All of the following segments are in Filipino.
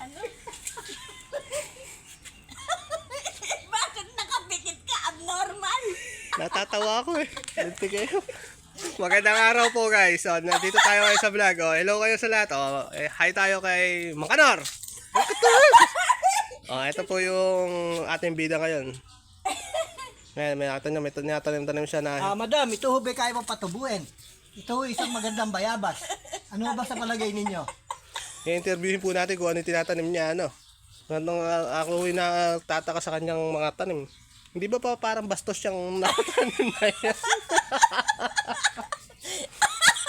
Ano? Bakit nakapikit ka? Abnormal. Natatawa ako eh. Ganti kayo. Magandang araw po guys. So, nandito tayo kayo sa vlog. Oh, hello kayo sa lahat. Oh, hi tayo kay Mang Kanor. Oh, ito po yung ating bida ngayon. Ngayon, may tanim siya na... Madam, ito ho ba kaya mo patubuin? Ito ho isang magandang bayabas. Ano ba sa palagay ninyo? I-interviewin po natin kung ano yung tinatanim niya, ano. Nandang ako na tataka sa kanyang mga tanim. Hindi ba pa parang bastos siyang natanim na yan?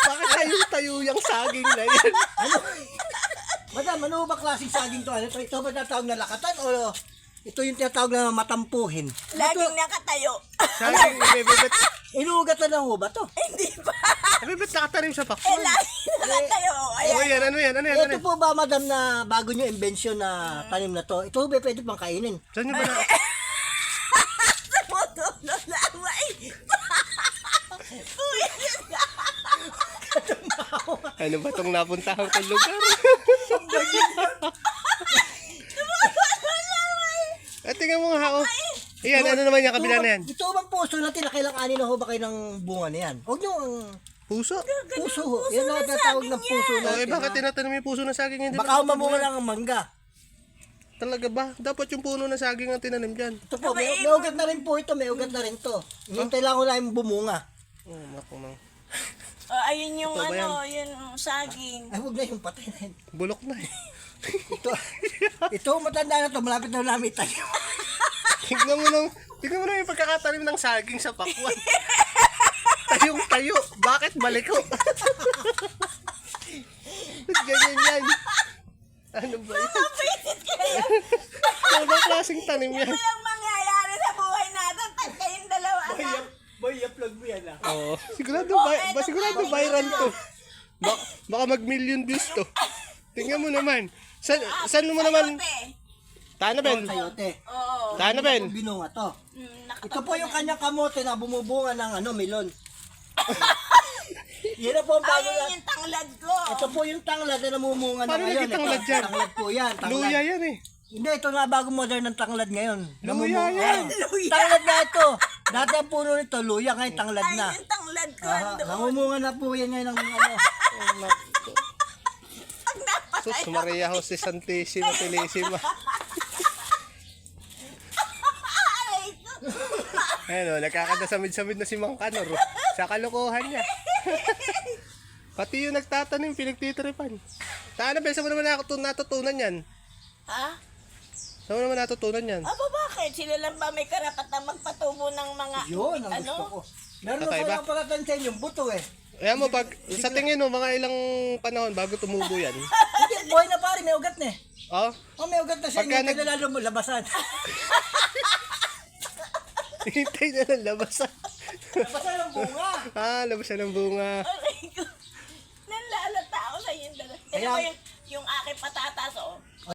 Bakit tayo yung saging na yan? Ano? Madam, ano ba klaseng saging to? Ano to? Ito ba tinatawag na lakatan o ito yung tinatawag na matampuhin? Laging nakatayo. Saging, bebet. Inuugat na lang ho ba to? Hindi ba? Bebet nakatanim sa Eh, pakwan. laging nakatayo. Ano Ayan. yan, ano yan, ano yan? Ano Ito yan? po ba, madam, na bago nyo inbensyon na tanim na to? Ito ho ba pwede pang kainin? Saan nyo ba na... Tumutulo laway. Kuya, Ano ba itong napuntahan kong lugar? Tingnan mo nga, oh. Iyan, ano naman yung kabila na yan? Ito bang puso natin na kailang ani na ho ba kayo ng bunga na yan? Huwag nyo ang Puso? puso ho. Yan ang tinatawag ng puso Oh, natin. bakit tinatanim yung puso ng saging? Hindi Baka ho ba- mamunga lang ang mangga. Talaga ba? Dapat yung puno ng saging ang tinanim dyan. Ito po, may ugat na rin po ito, may ugat na rin to. Hintay lang ko lang yung bumunga. Oh, naku nang. ayun yung Ito ba ano, yun saging. Ay, huwag na yung patay na yun. Bulok na eh. Ito, matanda na to, malapit na namin tayo. Tingnan mo na yung pagkakatanim ng saging sa pakwan. Tayong tayo. Bakit baliko? Ganyan yan. Ano ba yan? Mapisit kayo. Ano ba klaseng tanim yan? Ito yung mangyayari sa buhay natin. Tag kayong dalawa. anak. Boy, upload mo yan ah. Oo. Sigurado, eto sigurado pa, viral to. Baka mag-million views to. Tingnan mo naman. Saan mo naman? Kayote. Tanabel. Sayote. Oo. Tanabel. Binunga to. Nakapag- Ito po yung kanyang kamote na bumubunga ng melon. Yan na po ang bago Ayun na. yung tanglad ko. Ito po yung tanglad na namumunga na Paano ngayon. nagkitanglad Ito, yan? tanglad po yan. Tanglad. Luya yan eh. Hindi, ito na bagong modern ng tanglad ngayon. Luya yan. Luya. Tanglad na ito. Dati ang puno nito, luya, ngayon tanglad na. Ayun yung tanglad ko. Namumunga na po yan ngayon ng ano. Pag napatay Sus Maria Jose Santissima Pilissima. Ayun o, nagkakadasamid-samid na si Mang Kanor. Sa kalokohan niya. Pati yung nagtatanim, pinagtitripan. Tanabel, saan mo naman natutunan yan? Ha? Saan mo naman natutunan yan? Aba bakit? Sila lang ba may karapatan magpatubo ng mga Yun, ang gusto ko. Meron na Kakaiba. pala pagkatansin yung buto eh. Ayan mo, pag sa tingin mo, mga ilang panahon bago tumubo yan. Hindi, buhay na pare, may ugat na eh. Oh, Oh, may ugat na siya, Pagka hindi na lalo mo labasan. hintay na ng labasan. Labasan ang bunga. Labasan ng bunga. Aray ko. Nalalata ako sa yung dalawa. Kaya- Yung aking patatas, oh.